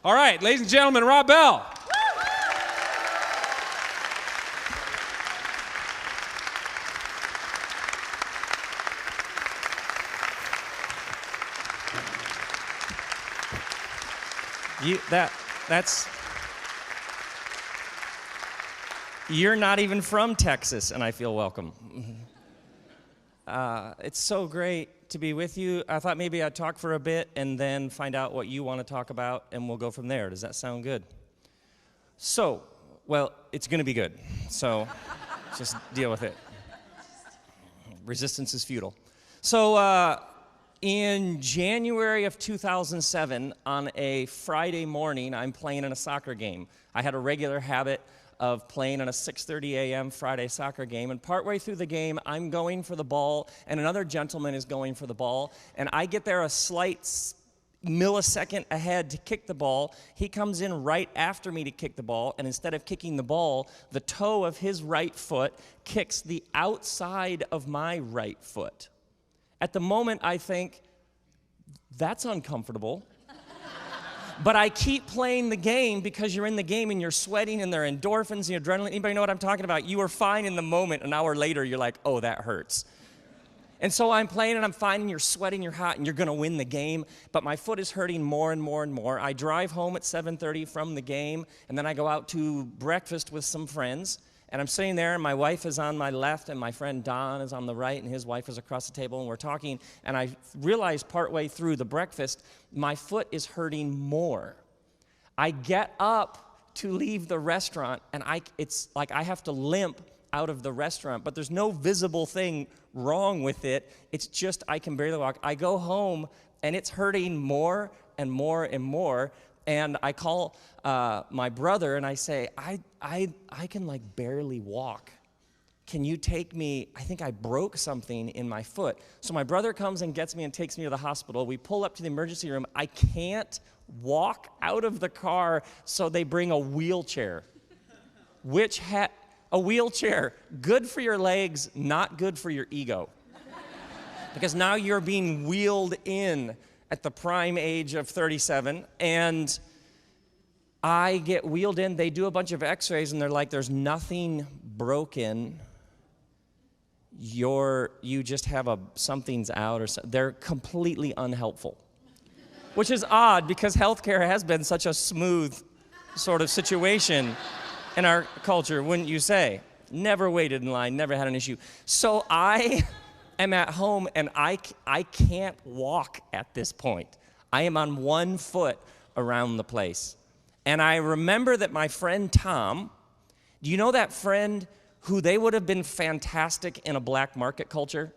All right, ladies and gentlemen, Rob Bell. You're not even from Texas, and I feel welcome. It's so great to be with you. I thought maybe I'd talk for a bit and then find out what you want to talk about, and we'll go from there. Does that sound good? So, well, it's going to be good. So, just deal with it. Resistance is futile. So, in January of 2007, on a Friday morning, I'm playing in a soccer game. I had a regular habit of playing in a 6:30 a.m. Friday soccer game, and partway through the game, I'm going for the ball, and another gentleman is going for the ball, and I get there a slight millisecond ahead to kick the ball. He comes in right after me to kick the ball, and instead of kicking the ball, the toe of his right foot kicks the outside of my right foot. At the moment, I think, that's uncomfortable. But I keep playing the game because you're in the game and you're sweating and there are endorphins and adrenaline. Anybody know what I'm talking about? You were fine in the moment. An hour later, you're like, oh, that hurts. And so I'm playing and I'm fine and you're sweating, you're hot, and you're going to win the game. But my foot is hurting more and more and more. I drive home at 7:30 from the game, and then I go out to breakfast with some friends. And I'm sitting there, and my wife is on my left, and my friend Don is on the right, and his wife is across the table, and we're talking. And I realized partway through the breakfast, my foot is hurting more. I get up to leave the restaurant, and it's like I have to limp out of the restaurant, but there's no visible thing wrong with it. It's just I can barely walk. I go home, and it's hurting more and more and more. And I call my brother and I say, I can like barely walk. Can you take me? I think I broke something in my foot. So my brother comes and gets me and takes me to the hospital. We pull up to the emergency room. I can't walk out of the car, so they bring a wheelchair. A wheelchair, good for your legs, not good for your ego. Because now you're being wheeled in at the prime age of 37, and I get wheeled in. They do a bunch of x-rays, and they're like, there's nothing broken. You just have something's out, or something. They're completely unhelpful, which is odd because healthcare has been such a smooth sort of situation in our culture, wouldn't you say? Never waited in line, never had an issue. So I'm at home, and I can't walk at this point. I am on one foot around the place. And I remember that my friend Tom, do you know that friend who they would have been fantastic in a black market culture?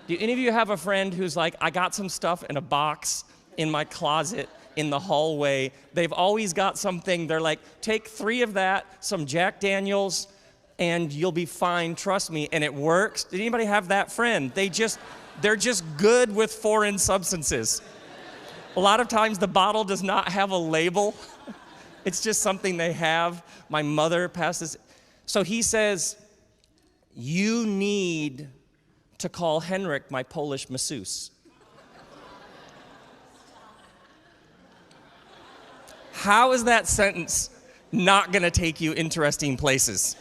Do any of you have a friend who's like, I got some stuff in a box in my closet in the hallway. They've always got something. They're like, take 3 of that, some Jack Daniels, and you'll be fine, trust me, and it works. Did anybody have that friend? They're just good with foreign substances. A lot of times the bottle does not have a label. It's just something they have. My mother passes. So he says, you need to call Henrik, my Polish masseuse. How is that sentence not gonna take you interesting places?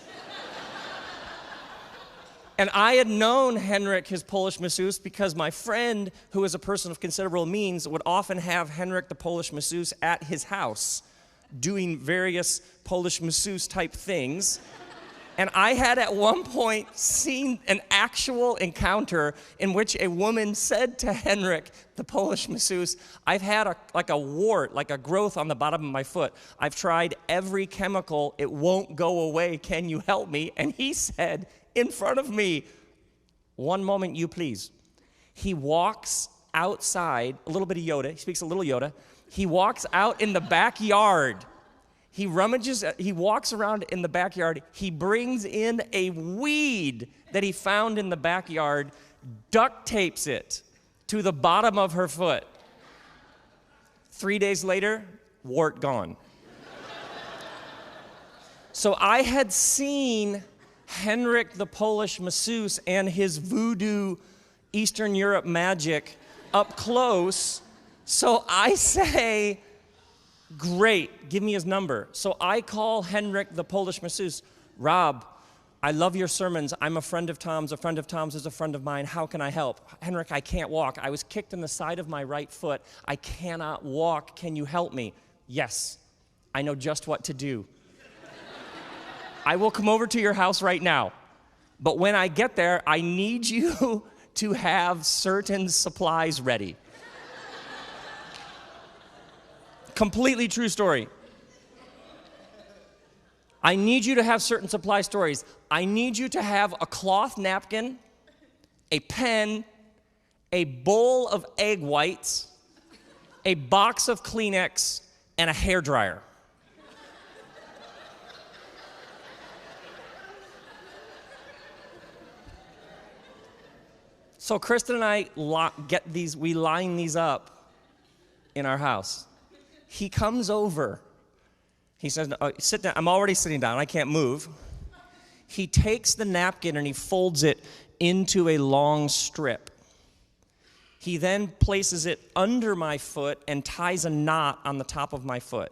And I had known Henrik, his Polish masseuse, because my friend, who is a person of considerable means, would often have Henrik, the Polish masseuse, at his house doing various Polish masseuse type things. And I had at one point seen an actual encounter in which a woman said to Henrik, the Polish masseuse, I've had a wart, like a growth on the bottom of my foot. I've tried every chemical. It won't go away. Can you help me? And he said, in front of me, one moment, you please. He walks outside, a little bit of Yoda. He speaks a little Yoda. He walks out in the backyard. He walks around in the backyard. He brings in a weed that he found in the backyard, duct tapes it to the bottom of her foot. 3 days later, wart gone. So I had seen Henrik the Polish masseuse and his voodoo Eastern Europe magic up close. So I say, Great, give me his number. So I call Henrik, the Polish masseuse. Rob, I love your sermons. I'm a friend of Tom's. A friend of Tom's is a friend of mine. How can I help? Henrik, I can't walk. I was kicked in the side of my right foot. I cannot walk. Can you help me? Yes, I know just what to do. I will come over to your house right now. But when I get there, I need you to have certain supplies ready. Completely true story. I need you to have certain supply stories. I need you to have a cloth napkin, a pen, a bowl of egg whites, a box of Kleenex, and a hairdryer. So Kristen and I we line these up in our house. He comes over. He says, sit down. I'm already sitting down. I can't move. He takes the napkin and he folds it into a long strip. He then places it under my foot and ties a knot on the top of my foot.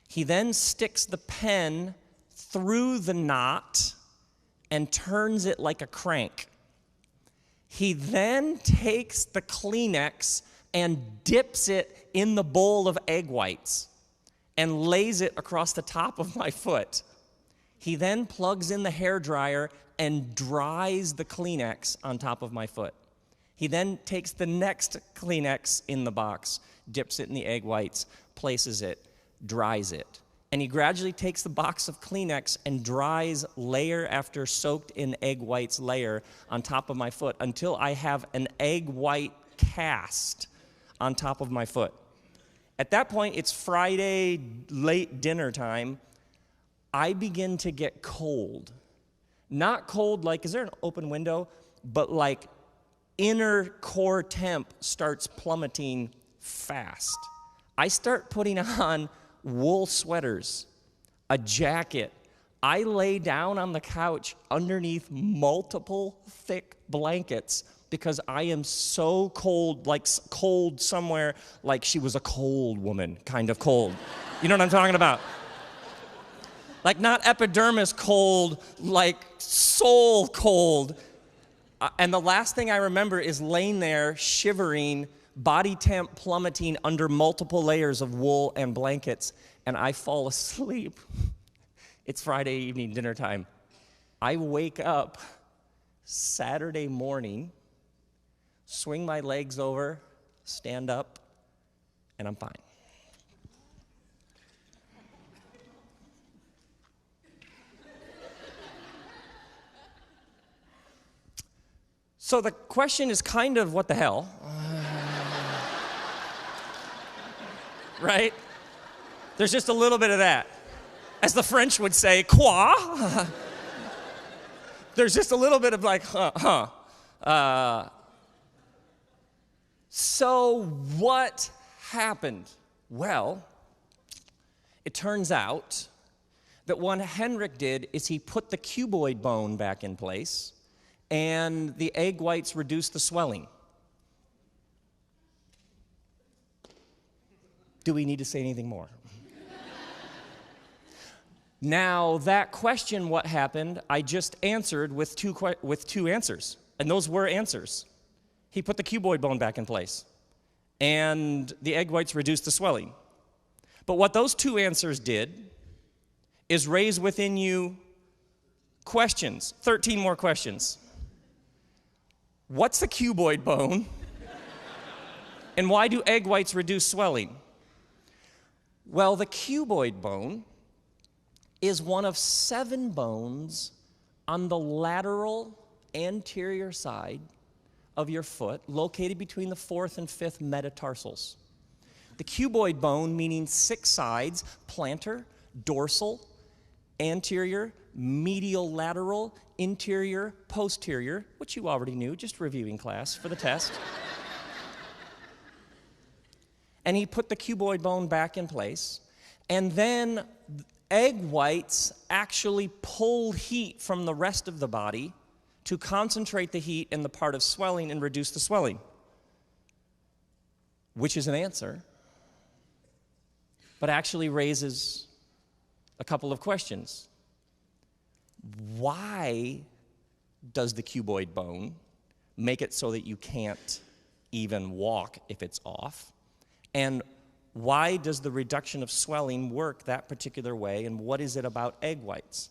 He then sticks the pen through the knot and turns it like a crank. He then takes the Kleenex and dips it in the bowl of egg whites and lays it across the top of my foot. He then plugs in the hairdryer and dries the Kleenex on top of my foot. He then takes the next Kleenex in the box, dips it in the egg whites, places it, dries it. And he gradually takes the box of Kleenex and dries layer after soaked in egg whites layer on top of my foot until I have an egg white cast on top of my foot. At that point, it's Friday late dinner time. I begin to get cold. Not cold like, is there an open window? But like inner core temp starts plummeting fast. I start putting on wool sweaters, a jacket. I lay down on the couch underneath multiple thick blankets because I am so cold, like cold somewhere, like she was a cold woman, kind of cold. You know what I'm talking about? Like not epidermis cold, like soul cold. And the last thing I remember is laying there shivering, body temp plummeting under multiple layers of wool and blankets, and I fall asleep. It's Friday evening, dinner time. I wake up Saturday morning, swing my legs over, stand up, and I'm fine. So the question is kind of, what the hell? Right? There's just a little bit of that. As the French would say, quoi? There's just a little bit of like, So what happened? Well, it turns out that what Henrik did is he put the cuboid bone back in place, and the egg whites reduced the swelling. Do we need to say anything more? Now, that question, what happened, I just answered with two answers, and those were answers. He put the cuboid bone back in place, and the egg whites reduced the swelling. But what those two answers did is raise within you questions, 13 more questions. What's the cuboid bone? And why do egg whites reduce swelling? Well, the cuboid bone is one of 7 bones on the lateral anterior side of your foot, located between the 4th and 5th metatarsals. The cuboid bone, meaning 6 sides, plantar, dorsal, anterior, medial lateral, interior, posterior, which you already knew, just reviewing class for the test. And he put the cuboid bone back in place, and then egg whites actually pull heat from the rest of the body to concentrate the heat in the part of swelling and reduce the swelling, which is an answer. but actually raises a couple of questions. Why does the cuboid bone make it so that you can't even walk if it's off? And why does the reduction of swelling work that particular way, and what is it about egg whites?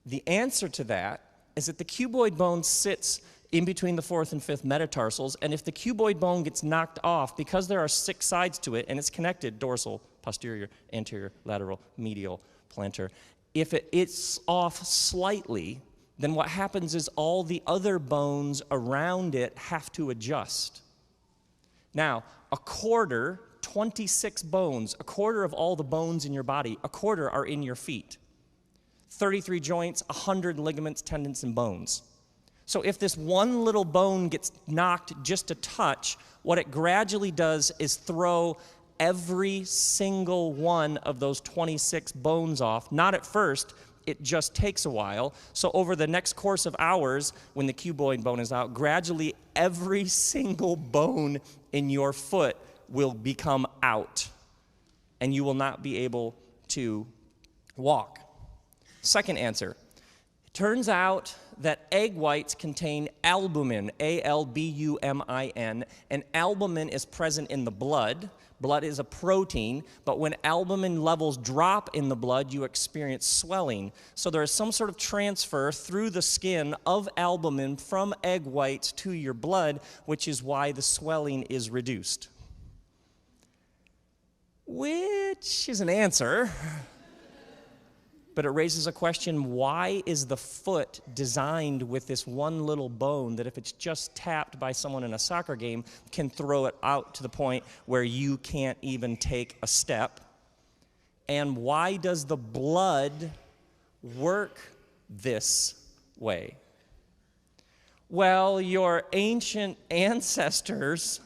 The answer to that is that the cuboid bone sits in between the fourth and fifth metatarsals, and if the cuboid bone gets knocked off, because there are 6 sides to it, and it's connected, dorsal, posterior, anterior, lateral, medial, plantar, if it's off slightly, then what happens is all the other bones around it have to adjust. Now, a quarter, 26 bones, a quarter of all the bones in your body, a quarter are in your feet. 33 joints, 100 ligaments, tendons, and bones. So if this one little bone gets knocked just a touch, what it gradually does is throw every single one of those 26 bones off. Not at first, it just takes a while. So over the next course of hours, when the cuboid bone is out, gradually every single bone in your foot will become out, and you will not be able to walk. Second answer. It turns out that egg whites contain albumin, A-L-B-U-M-I-N, and albumin is present in the blood. Blood is a protein, but when albumin levels drop in the blood, you experience swelling. So there is some sort of transfer through the skin of albumin from egg whites to your blood, which is why the swelling is reduced. Which is an answer, but it raises a question: why is the foot designed with this one little bone that if it's just tapped by someone in a soccer game can throw it out to the point where you can't even take a step? And why does the blood work this way? Well, your ancient ancestors,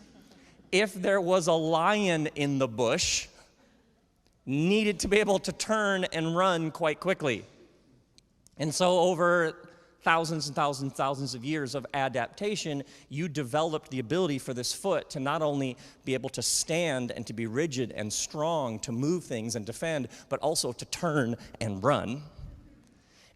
if there was a lion in the bush, needed to be able to turn and run quite quickly. And so over thousands and thousands and thousands of years of adaptation, you developed the ability for this foot to not only be able to stand and to be rigid and strong, to move things and defend, but also to turn and run.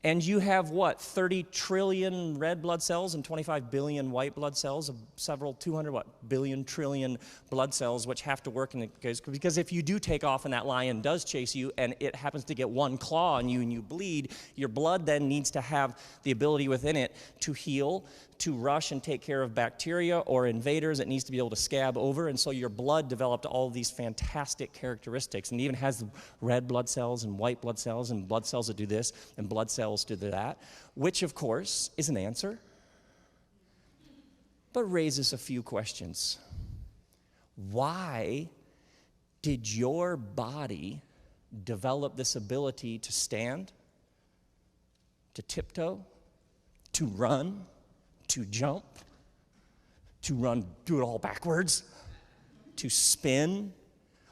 And you have, what, 30 trillion red blood cells and 25 billion white blood cells, several 200 billion trillion blood cells, which have to work in the case, because if you do take off and that lion does chase you and it happens to get one claw on you and you bleed, your blood then needs to have the ability within it to heal, to rush and take care of bacteria or invaders. It needs to be able to scab over, and so your blood developed all these fantastic characteristics, and it even has red blood cells and white blood cells and blood cells that do this and blood cells do that, which of course is an answer, but raises a few questions. Why did your body develop this ability to stand, to tiptoe, to run, to jump, to run, do it all backwards, to spin?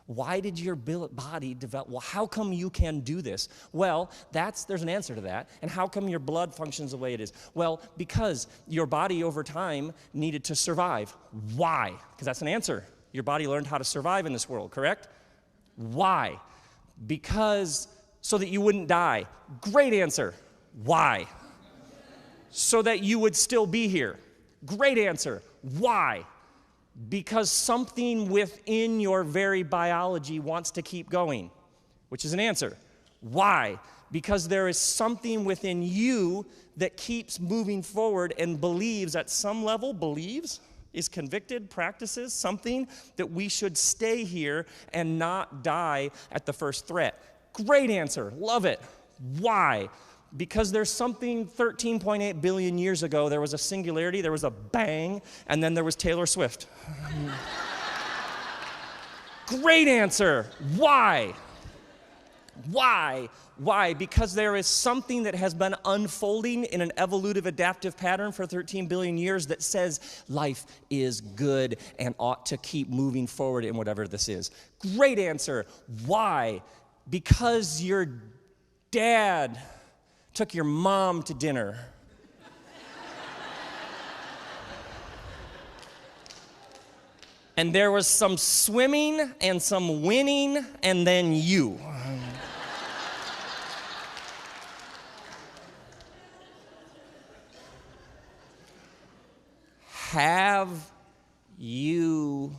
Why did your body develop? Well, how come you can do this? Well, there's an answer to that. And how come your blood functions the way it is? Well, because your body over time needed to survive. Why? Because that's an answer. Your body learned how to survive in this world, correct? Why? Because so that you wouldn't die. Great answer. Why? So that you would still be here. Great answer. Why? Because something within your very biology wants to keep going, which is an answer. Why? Because there is something within you that keeps moving forward and believes at some level, is convicted, practices something that we should stay here and not die at the first threat. Great answer. Love it. Why? Because there's something 13.8 billion years ago, there was a singularity, there was a bang, and then there was Taylor Swift. Great answer. Why? Why? Why? Because there is something that has been unfolding in an evolutive adaptive pattern for 13 billion years that says life is good and ought to keep moving forward in whatever this is. Great answer. Why? Because your dad took your mom to dinner. And there was some swimming and some winning, and then you. Have you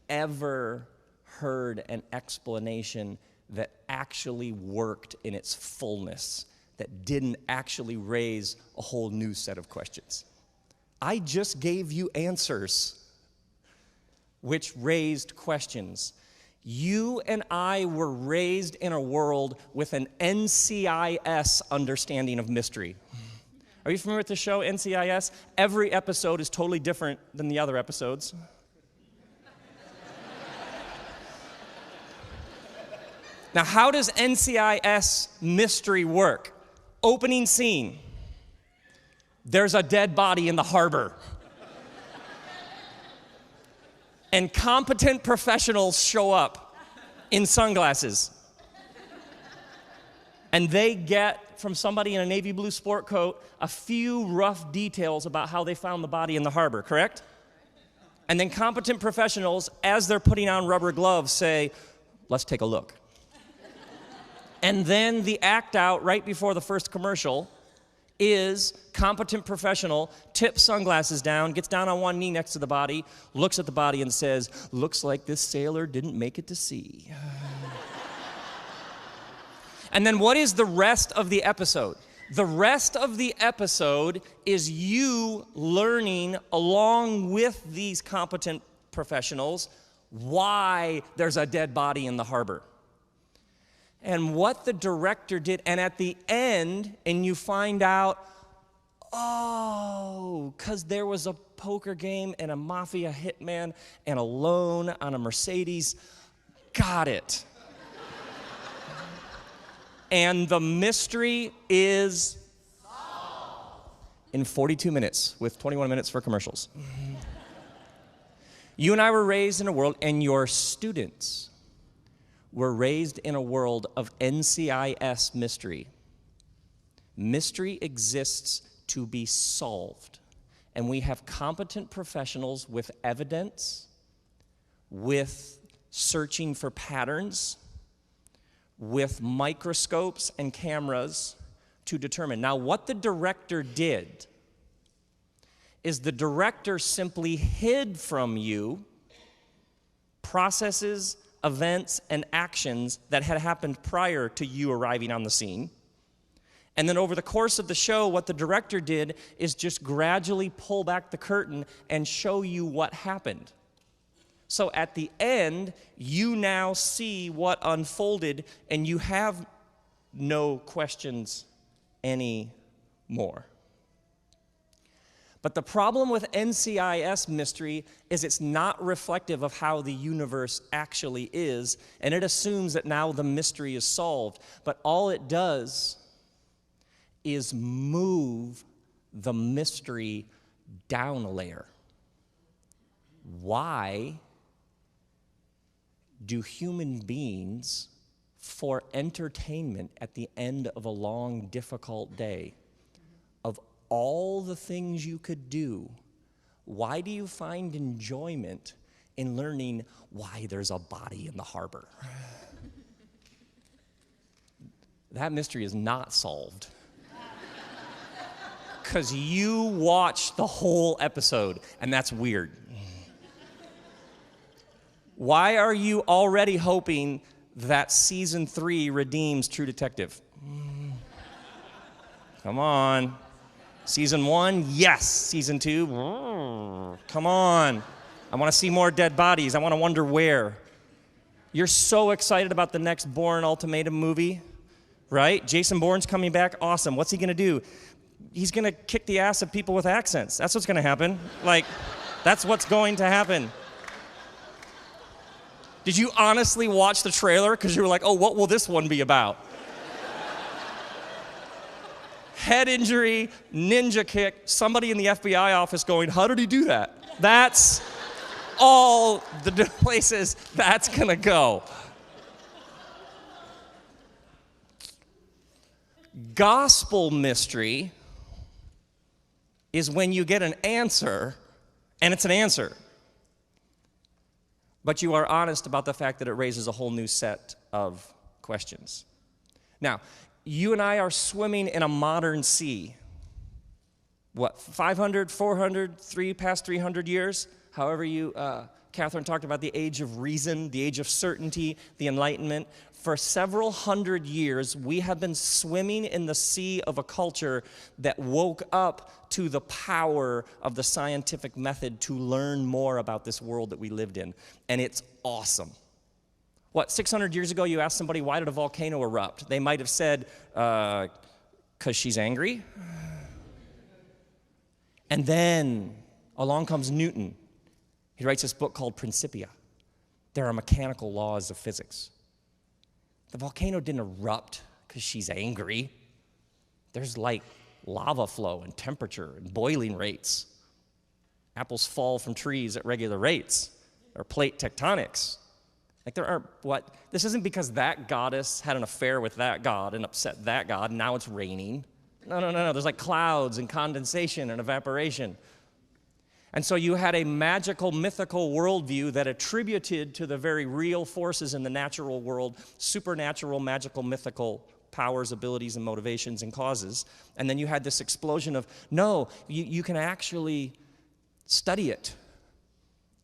ever heard an explanation that actually worked in its fullness, that didn't actually raise a whole new set of questions? I just gave you answers which raised questions. You and I were raised in a world with an NCIS understanding of mystery. Are you familiar with the show NCIS? Every episode is totally different than the other episodes. Now, how does NCIS mystery work? Opening scene. There's a dead body in the harbor. And competent professionals show up in sunglasses. And they get from somebody in a navy blue sport coat a few rough details about how they found the body in the harbor, correct? And then competent professionals, as they're putting on rubber gloves, say, let's take a look. And then the act out right before the first commercial is competent professional, tips sunglasses down, gets down on one knee next to the body, looks at the body and says, looks like this sailor didn't make it to sea. And then what is the rest of the episode? The rest of the episode is you learning along with these competent professionals why there's a dead body in the harbor. And what the director did, and at the end, and you find out, oh, because there was a poker game and a mafia hitman and a loan on a Mercedes. Got it. And the mystery is in 42 minutes with 21 minutes for commercials. You and I were raised in a world, and your students were raised in a world of NCIS mystery. Mystery exists to be solved. And we have competent professionals with evidence, with searching for patterns, with microscopes and cameras to determine. Now, what the director did is the director simply hid from you processes, events, and actions that had happened prior to you arriving on the scene. And then over the course of the show, what the director did is just gradually pull back the curtain and show you what happened. So at the end, you now see what unfolded, and you have no questions anymore. But the problem with NCIS mystery is it's not reflective of how the universe actually is, and it assumes that now the mystery is solved. But all it does is move the mystery down a layer. Why do human beings, for entertainment at the end of a long, difficult day, of all the things you could do, why do you find enjoyment in learning why there's a body in the harbor? That mystery is not solved. Because you watched the whole episode, and that's weird. Why are you already hoping that season 3 redeems True Detective? Come on. Season 1, yes. Season 2, come on. I want to see more dead bodies. I want to wonder where. You're so excited about the next Bourne Ultimatum movie, right? Jason Bourne's coming back. Awesome. What's he going to do? He's going to kick the ass of people with accents. That's what's going to happen. Like, that's what's going to happen. Did you honestly watch the trailer? Because you were like, oh, what will this one be about? Head injury, ninja kick, somebody in the FBI office going, how did he do that? That's all the places that's going to go. Gospel mystery is when you get an answer, and it's an answer. but you are honest about the fact that it raises a whole new set of questions. Now, you and I are swimming in a modern sea. What, 500, 400, past 300 years? However you, Catherine talked about the age of reason, the age of certainty, the Enlightenment. For several hundred years, we have been swimming in the sea of a culture that woke up to the power of the scientific method to learn more about this world that we lived in. And it's awesome. What, 600 years ago, you asked somebody, why did a volcano erupt? They might have said, 'cause she's angry. And then along comes Newton. He writes this book called Principia. There are mechanical laws of physics. The volcano didn't erupt because she's angry. There's like lava flow and temperature and boiling rates. Apples fall from trees at regular rates. There are plate tectonics. Like there are, this isn't because that goddess had an affair with that god and upset that god, and now it's raining. No. There's like clouds and condensation and evaporation. And so you had a magical, mythical worldview that attributed to the very real forces in the natural world, supernatural, magical, mythical powers, abilities, and motivations and causes. And then you had this explosion of, no, you can actually study it.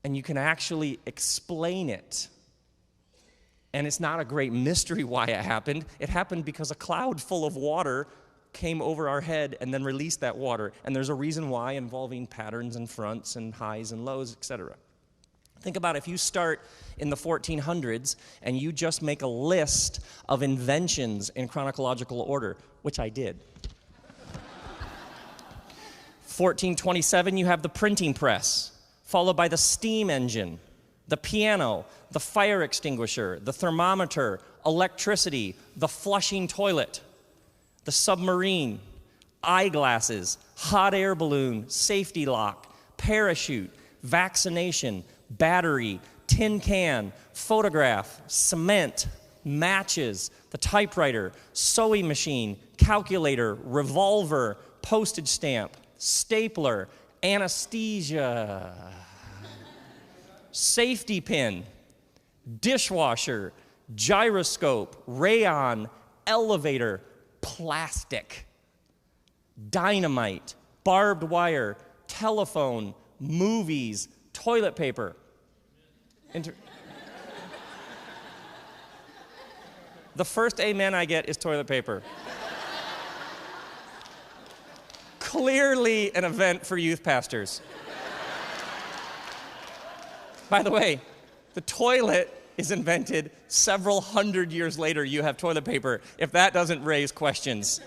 And you can actually explain it. And it's not a great mystery why it happened. It happened because a cloud full of water came over our head and then released that water. And there's a reason why, involving patterns and fronts and highs and lows, etc. Think about if you start in the 1400s and you just make a list of inventions in chronological order, which I did. 1427, you have the printing press, followed by the steam engine, the piano, the fire extinguisher, the thermometer, electricity, the flushing toilet, the submarine, eyeglasses, hot air balloon, safety lock, parachute, vaccination, battery, tin can, photograph, cement, matches, the typewriter, sewing machine, calculator, revolver, postage stamp, stapler, anesthesia, safety pin, dishwasher, gyroscope, rayon, elevator, plastic, dynamite, barbed wire, telephone, movies, toilet paper. The first amen I get is toilet paper. Clearly an event for youth pastors. By the way, the toilet is invented several hundred years later. You have toilet paper. If that doesn't raise questions,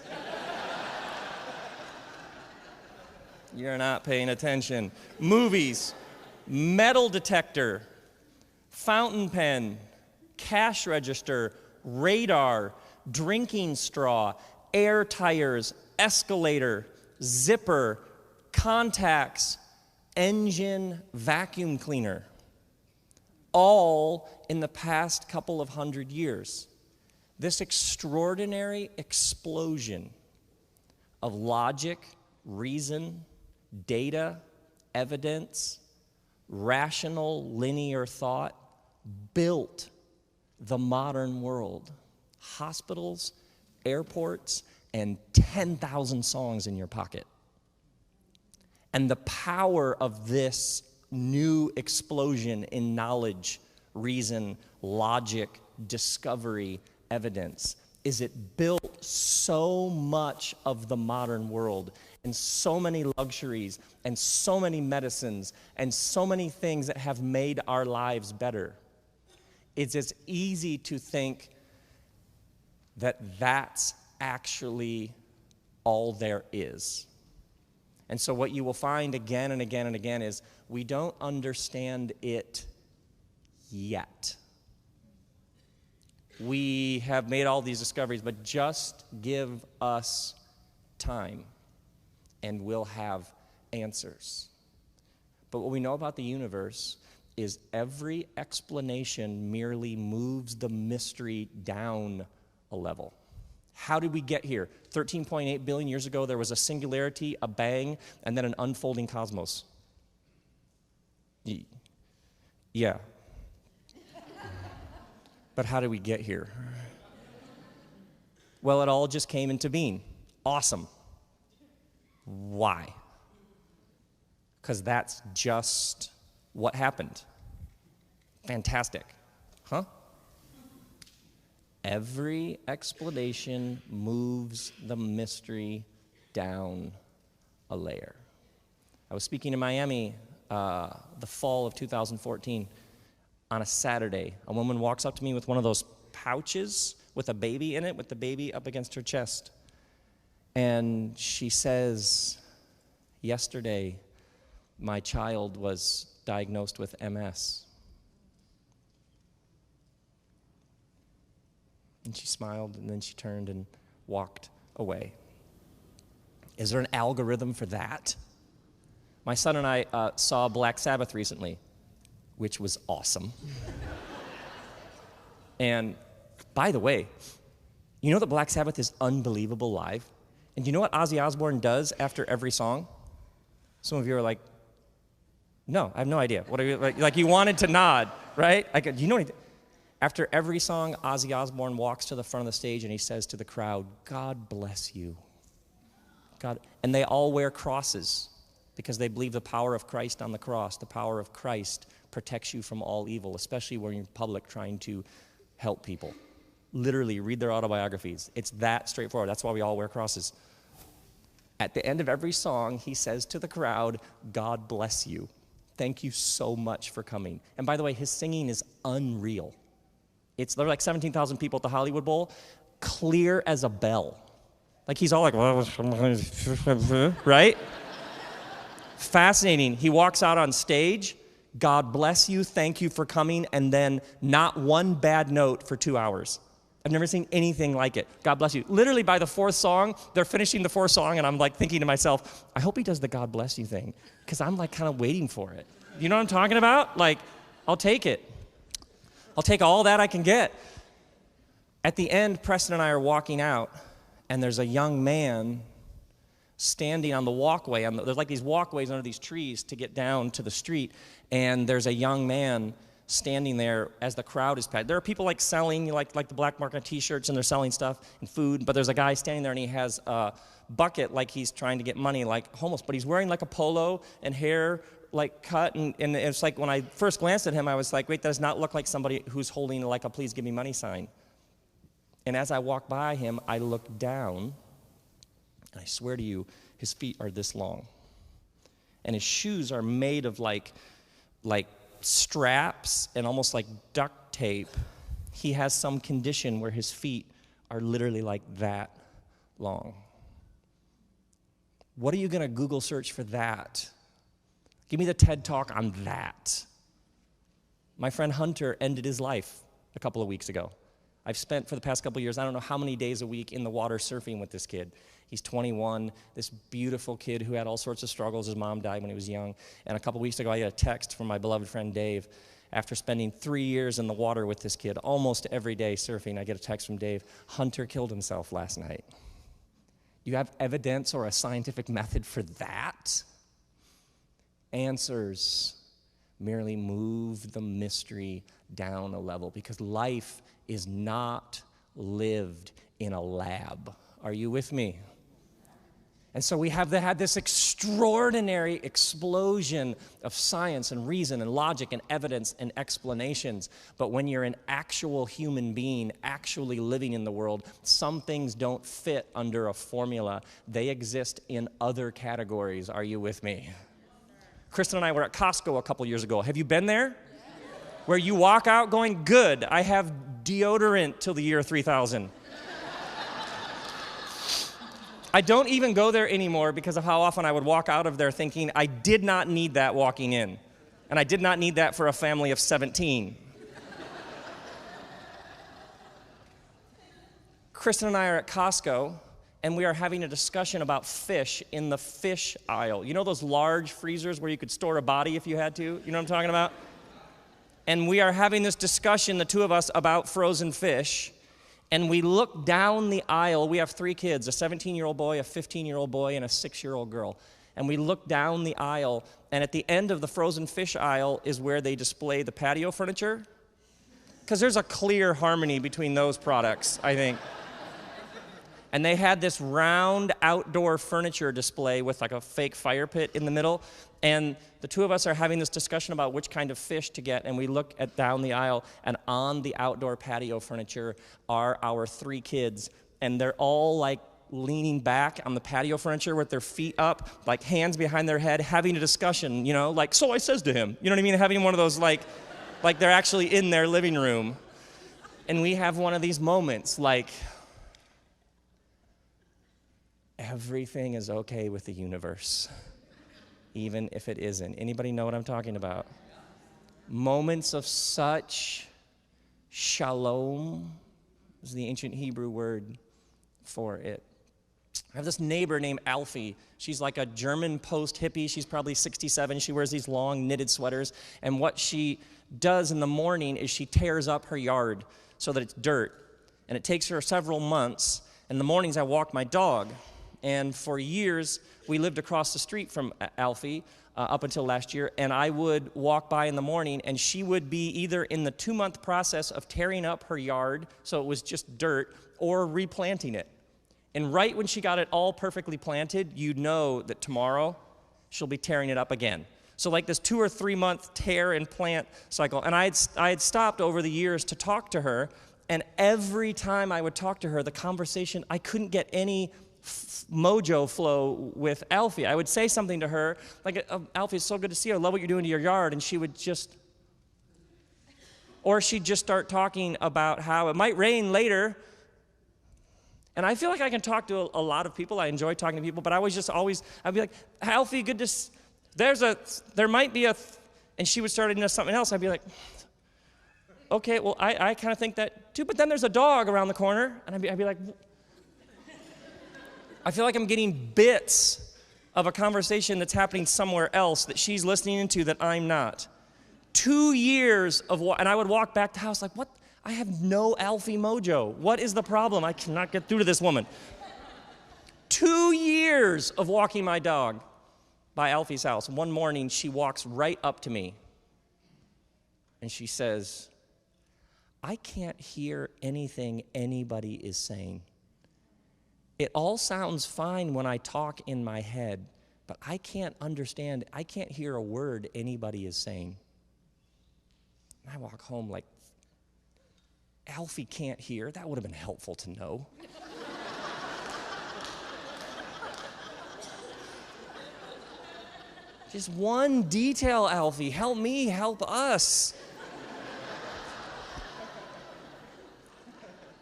you're not paying attention. Movies, metal detector, fountain pen, cash register, radar, drinking straw, air tires, escalator, zipper, contacts, engine, vacuum cleaner. All in the past couple of hundred years. This extraordinary explosion of logic, reason, data, evidence, rational, linear thought built the modern world. Hospitals, airports, and 10,000 songs in your pocket. And the power of this new explosion in knowledge, reason, logic, discovery, evidence is it built so much of the modern world and so many luxuries and so many medicines and so many things that have made our lives better. It's easy to think that that's actually all there is. And so what you will find again and again and again is we don't understand it yet. We have made all these discoveries, but just give us time and we'll have answers. But what we know about the universe is every explanation merely moves the mystery down a level. How did we get here? 13.8 billion years ago, there was a singularity, a bang, and then an unfolding cosmos. Yeah. But how did we get here? Well, it all just came into being. Awesome. Why? Because that's just what happened. Fantastic. Huh? Every explanation moves the mystery down a layer. I was speaking in Miami the fall of 2014 on a Saturday. A woman walks up to me with one of those pouches with a baby in it, with the baby up against her chest. And she says, yesterday, my child was diagnosed with MS. And she smiled, and then she turned and walked away. Is there an algorithm for that? My son and I saw Black Sabbath recently, which was awesome. And by the way, you know that Black Sabbath is unbelievable live? And do you know what Ozzy Osbourne does after every song? Some of you are like, no, I have no idea. What are you, like you wanted to nod, right? Do you know what he did? After every song, Ozzy Osbourne walks to the front of the stage and he says to the crowd, God bless you. God, and they all wear crosses because they believe the power of Christ on the cross, the power of Christ protects you from all evil, especially when you're in public trying to help people. Literally, read their autobiographies. It's that straightforward. That's why we all wear crosses. At the end of every song, he says to the crowd, God bless you. Thank you so much for coming. And by the way, his singing is unreal. There were like 17,000 people at the Hollywood Bowl, clear as a bell. Like he's all like, right? Fascinating. He walks out on stage, God bless you, thank you for coming, and then not one bad note for 2 hours. I've never seen anything like it. God bless you. Literally by the fourth song, they're finishing the fourth song, and I'm like thinking to myself, I hope he does the God bless you thing, because I'm like kind of waiting for it. You know what I'm talking about? Like, I'll take it. I'll take all that I can get. At the end, Preston and I are walking out, and there's a young man standing on the walkway. There's like these walkways under these trees to get down to the street, and there's a young man standing there as the crowd is packed. There are people like selling, like the black market t-shirts, and they're selling stuff and food, but there's a guy standing there, and he has a bucket like he's trying to get money, like homeless, but he's wearing like a polo and hair like cut, and it's like when I first glanced at him, I was like, wait, that does not look like somebody who's holding like a please give me money sign. And as I walked by him, I looked down, and I swear to you, his feet are this long. And his shoes are made of like straps and almost like duct tape. He has some condition where his feet are literally like that long. What are you going to Google search for that? Give me the TED Talk on that. My friend Hunter ended his life a couple of weeks ago. I've spent for the past couple of years, I don't know how many days a week in the water surfing with this kid. He's 21, this beautiful kid who had all sorts of struggles. His mom died when he was young. And a couple of weeks ago, I got a text from my beloved friend Dave. After spending 3 years in the water with this kid, almost every day surfing, I get a text from Dave, Hunter killed himself last night. You have evidence or a scientific method for that? Answers merely move the mystery down a level, because life is not lived in a lab. Are you with me? And so we have had this extraordinary explosion of science and reason and logic and evidence and explanations. But when you're an actual human being actually living in the world, some things don't fit under a formula. They exist in other categories. Are you with me? Kristen and I were at Costco a couple years ago. Have you been there? Where you walk out going, good, I have deodorant till the year 3000. I don't even go there anymore because of how often I would walk out of there thinking I did not need that walking in. And I did not need that for a family of 17. Kristen and I are at Costco, and we are having a discussion about fish in the fish aisle. You know those large freezers where you could store a body if you had to? You know what I'm talking about? And we are having this discussion, the two of us, about frozen fish. And we look down the aisle. We have 3 kids, a 17-year-old boy, a 15-year-old boy, and a 6-year-old girl. And we look down the aisle, and at the end of the frozen fish aisle is where they display the patio furniture. Because there's a clear harmony between those products, I think. And they had this round outdoor furniture display with like a fake fire pit in the middle. And the two of us are having this discussion about which kind of fish to get. And we look down the aisle, and on the outdoor patio furniture are our 3 kids. And they're all like leaning back on the patio furniture with their feet up, like hands behind their head, having a discussion, you know, like, so I says to him, you know what I mean? Having one of those like they're actually in their living room. And we have one of these moments like, everything is okay with the universe, even if it isn't. Anybody know what I'm talking about? Moments of such shalom is the ancient Hebrew word for it. I have this neighbor named Alfie. She's like a German post-hippie. She's probably 67. She wears these long knitted sweaters. And what she does in the morning is she tears up her yard so that it's dirt. And it takes her several months. In the mornings, I walk my dog. And for years, we lived across the street from Alfie up until last year. And I would walk by in the morning, and she would be either in the 2-month process of tearing up her yard, so it was just dirt, or replanting it. And right when she got it all perfectly planted, you'd know that tomorrow she'll be tearing it up again. So like this 2 or 3 month tear and plant cycle. And I had stopped over the years to talk to her, and every time I would talk to her, the conversation, I couldn't get any mojo flow with Alfie. I would say something to her, like, Alfie, it's so good to see you. I love what you're doing to your yard. And she would just, or she'd just start talking about how it might rain later. And I feel like I can talk to a lot of people. I enjoy talking to people, but I was just always, I'd be like, Alfie, good to, there might be and she would start into something else. I'd be like, okay, well, I kind of think that too, but then there's a dog around the corner, and I'd be like, I feel like I'm getting bits of a conversation that's happening somewhere else that she's listening into that I'm not. 2 years of and I would walk back to the house like, what? I have no Alfie mojo. What is the problem? I cannot get through to this woman. 2 years of walking my dog by Alfie's house. One morning, she walks right up to me, and she says, I can't hear anything anybody is saying. It all sounds fine when I talk in my head, but I can't understand, I can't hear a word anybody is saying. And I walk home like, Alfie can't hear? That would have been helpful to know. Just one detail, Alfie. Help me, help us.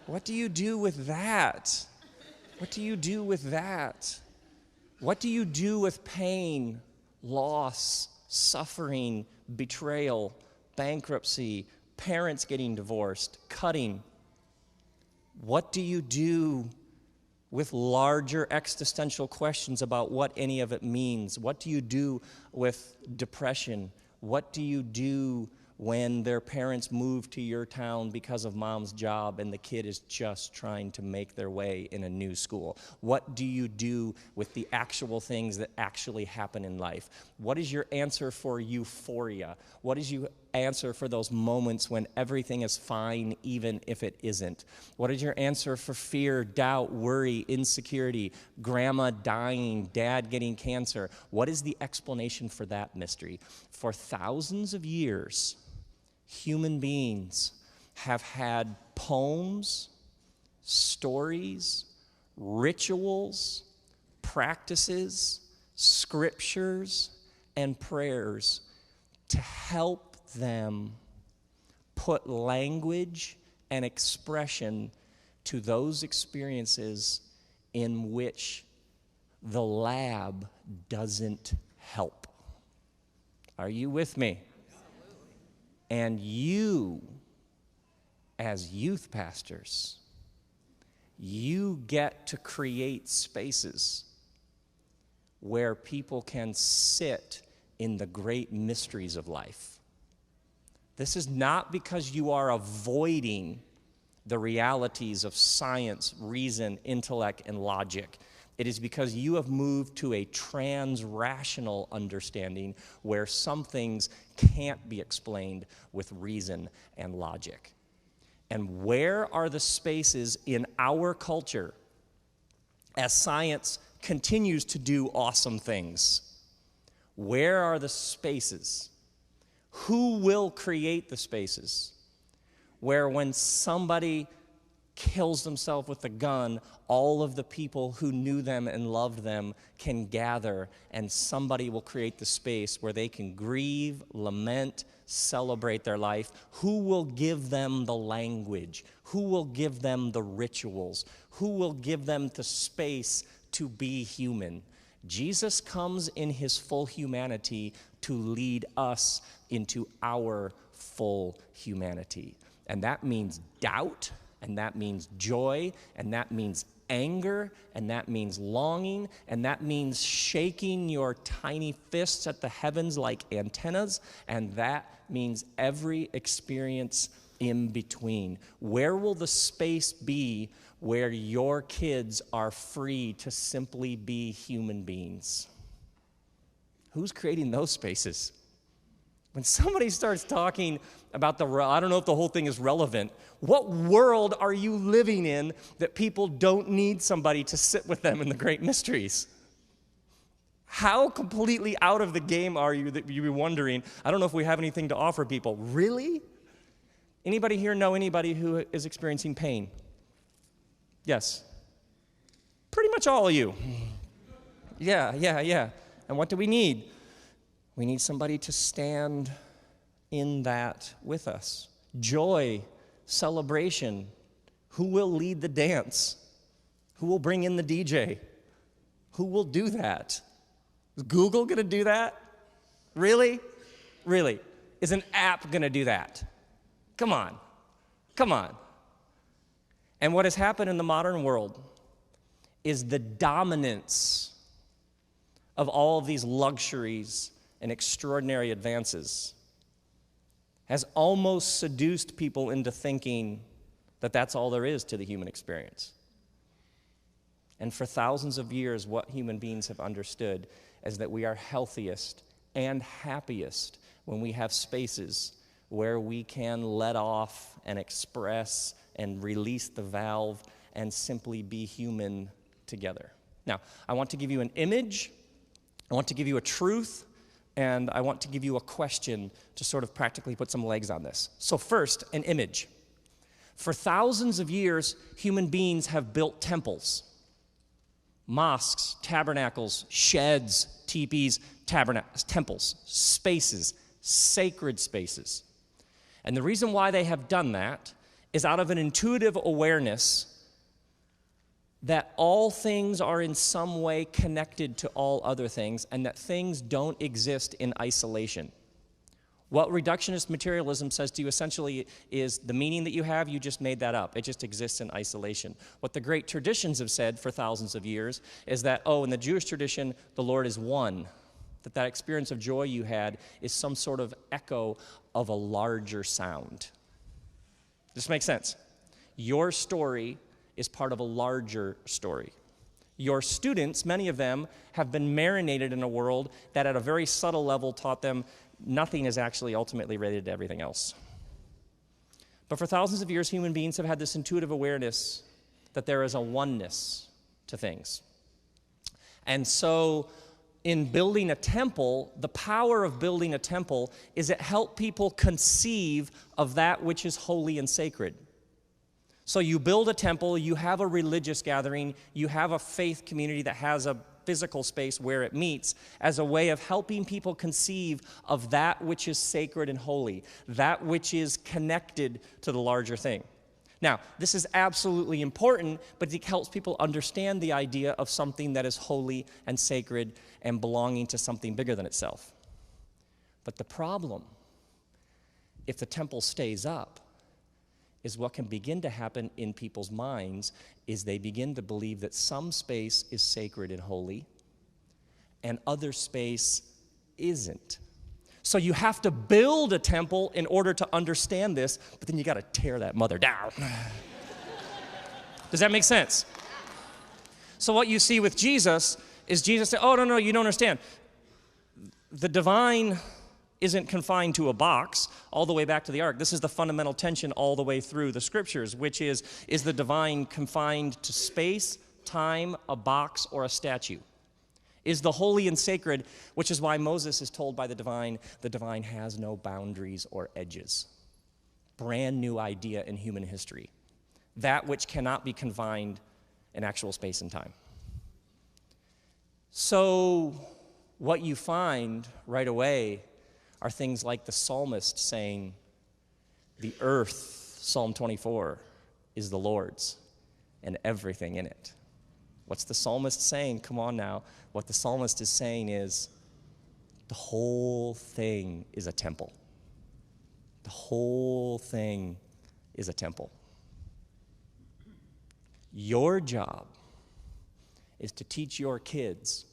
What do you do with that? What do you do with that? What do you do with pain, loss, suffering, betrayal, bankruptcy, parents getting divorced, cutting? What do you do with larger existential questions about what any of it means? What do you do with depression? What do you do when their parents move to your town because of mom's job and the kid is just trying to make their way in a new school? What do you do with the actual things that actually happen in life? What is your answer for euphoria? What is your answer for those moments when everything is fine even if it isn't? What is your answer for fear, doubt, worry, insecurity, grandma dying, dad getting cancer? What is the explanation for that mystery? For thousands of years, human beings have had poems, stories, rituals, practices, scriptures, and prayers to help them put language and expression to those experiences in which the lab doesn't help. Are you with me? And you, as youth pastors, you get to create spaces where people can sit in the great mysteries of life. This is not because you are avoiding the realities of science, reason, intellect, and logic. It is because you have moved to a trans-rational understanding where some things can't be explained with reason and logic. And where are the spaces in our culture as science continues to do awesome things? Where are the spaces? Who will create the spaces where when somebody kills themselves with a gun, all of the people who knew them and loved them can gather, and somebody will create the space where they can grieve, lament, celebrate their life? Who will give them the language? Who will give them the rituals? Who will give them the space to be human? Jesus comes in his full humanity to lead us into our full humanity. And that means doubt, and that means joy, and that means anger, and that means longing, and that means shaking your tiny fists at the heavens like antennas, and that means every experience in between. Where will the space be where your kids are free to simply be human beings? Who's creating those spaces? When somebody starts talking about I don't know if the whole thing is relevant, what world are you living in that people don't need somebody to sit with them in the great mysteries? How completely out of the game are you that you're wondering, I don't know if we have anything to offer people? Really? Anybody here know anybody who is experiencing pain? Yes. Pretty much all of you. Yeah. And what do we need? We need somebody to stand in that with us. Joy, celebration. Who will lead the dance? Who will bring in the DJ? Who will do that? Is Google going to do that? Really? Really? Is an app going to do that? Come on. And what has happened in the modern world is the dominance of all of these luxuries and extraordinary advances has almost seduced people into thinking that that's all there is to the human experience. And for thousands of years, what human beings have understood is that we are healthiest and happiest when we have spaces where we can let off and express and release the valve and simply be human together. Now, I want to give you an image, I want to give you a truth, and I want to give you a question to sort of practically put some legs on this. So first, an image. For thousands of years, human beings have built temples. Mosques, tabernacles, sheds, teepees, temples, spaces, sacred spaces. And the reason why they have done that is out of an intuitive awareness that all things are in some way connected to all other things and that things don't exist in isolation. What reductionist materialism says to you essentially is the meaning that you have, you just made that up. It just exists in isolation. What the great traditions have said for thousands of years is that, in the Jewish tradition, the Lord is one. That experience of joy you had is some sort of echo of a larger sound. This makes sense. Your story is part of a larger story. Your students, many of them, have been marinated in a world that at a very subtle level taught them nothing is actually ultimately related to everything else. But for thousands of years, human beings have had this intuitive awareness that there is a oneness to things. And so in building a temple, the power of building a temple is it helps people conceive of that which is holy and sacred. So you build a temple, you have a religious gathering, you have a faith community that has a physical space where it meets as a way of helping people conceive of that which is sacred and holy, that which is connected to the larger thing. Now, this is absolutely important, but it helps people understand the idea of something that is holy and sacred and belonging to something bigger than itself. But the problem, if the temple stays up, is what can begin to happen in people's minds is they begin to believe that some space is sacred and holy and other space isn't. So you have to build a temple in order to understand this, but then you got to tear that mother down. Does that make sense? So what you see with Jesus is Jesus say, no, you don't understand. The divine isn't confined to a box all the way back to the ark. This is the fundamental tension all the way through the scriptures, which is the divine confined to space, time, a box, or a statue? Is the holy and sacred, which is why Moses is told by the divine has no boundaries or edges. Brand new idea in human history. That which cannot be confined in actual space and time. So what you find right away are things like the psalmist saying, the earth, Psalm 24, is the Lord's and everything in it. What's the psalmist saying? Come on now. What the psalmist is saying is the whole thing is a temple. The whole thing is a temple. Your job is to teach your kids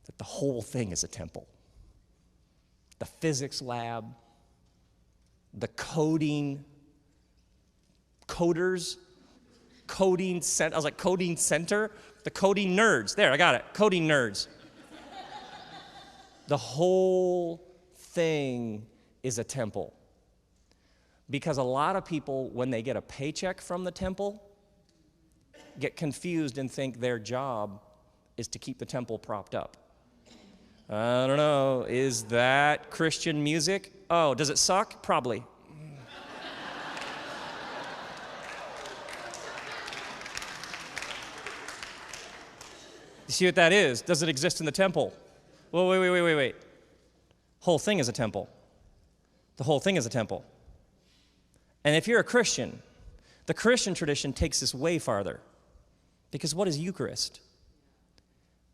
that the whole thing is a temple. The physics lab, the coding center, I was like, coding center? The coding nerds. There, I got it. Coding nerds. The whole thing is a temple. Because a lot of people, when they get a paycheck from the temple, get confused and think their job is to keep the temple propped up. I don't know, is that Christian music? Oh, does it suck? Probably. You see what that is? Does it exist in the temple? Well, wait. Whole thing is a temple. The whole thing is a temple. And if you're a Christian, the Christian tradition takes this way farther. Because what is Eucharist?